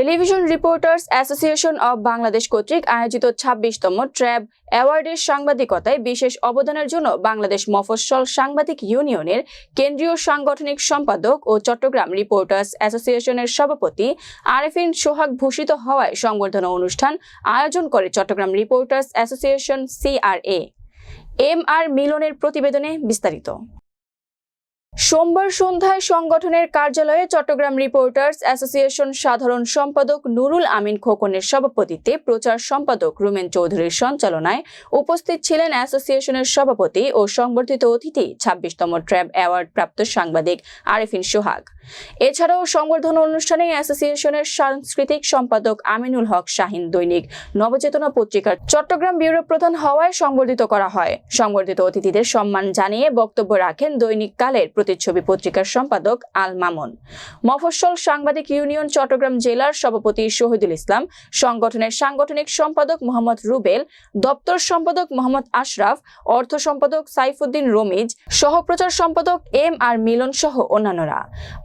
Television reporters association of Bangladesh কর্তৃক আয়োজিত ২৬তম ট্র্যাব অ্যাওয়ার্ডের সাংবাদিকতায় বিশেষ অবদানের জন্য বাংলাদেশ মফস্বল সাংবাদিক ইউনিয়নের কেন্দ্রীয় সাংগঠনিক সম্পাদক ও চট্টগ্রাম রিপোর্টার্স অ্যাসোসিয়েশনের সভাপতি আরেফিন সোহাগ ভূষিত হওয়ায় সংবর্ধনা অনুষ্ঠান আয়োজন করে Chittagong reporters association CRA। MR মিলনের প্রতিবেদনে বিস্তারিত। সোমবার সন্ধ্যায় সংগঠনের কার্যালয়ে চট্টগ্রাম রিপোর্টার্স অ্যাসোসিয়েশন সাধারণ সম্পাদক নুরুল আমিন খোকনের সভাপতিত্বে প্রচার সম্পাদক রুমেন চৌধুরীর সঞ্চালনায় উপস্থিত ছিলেন অ্যাসোসিয়েশনের সভাপতি ও সংবর্ধিত অতিথি ২৬তম ট্র্যাব অ্যাওয়ার্ড প্রাপ্ত সাংবাদিক আরেফিন সোহাগ। এছাড়াও সংবর্ধনা অনুষ্ঠানে অ্যাসোসিয়েশনের সাংস্কৃতিক সম্পাদক আমিনুল হক শাহিন দৈনিক নবচেতনা পত্রিকার চট্টগ্রাম ব্যুরো প্রধান হওয়ায় সংবর্ধিত করা হয়। সংবর্ধিত অতিথিদের সম্মান জানিয়ে বক্তব্য রাখেন দৈনিক কালের প্রতিচ্ছবি পত্রিকার সম্পাদক আল মামুন, মফস্বল সাংবাদিক ইউনিয়ন চট্টগ্রাম জেলার সভাপতি শহীদুল ইসলাম, সংগঠনের সাংগঠনিক সম্পাদক মোহাম্মদ রুবেল, দপ্তর সম্পাদক মোহাম্মদ আশরাফ, অর্থ সম্পাদক সাইফুদ্দিন রমিজ, সহপ্রচার সম্পাদক MR মিলন সহ অন্যান্যরা।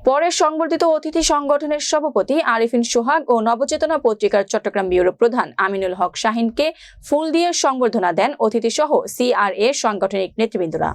পরে সংবর্ধিত অতিথি সংগঠনের সভাপতি আরেফিন সোহাগ ও নবচেতনা পত্রিকার চট্টগ্রাম ব্যুরো প্রধান আমিনুল হক শাহিনকে ফুল দিয়ে সংবর্ধনা দেন অতিথি সহ CRA সাংগঠনিক নেতৃবৃন্দরা।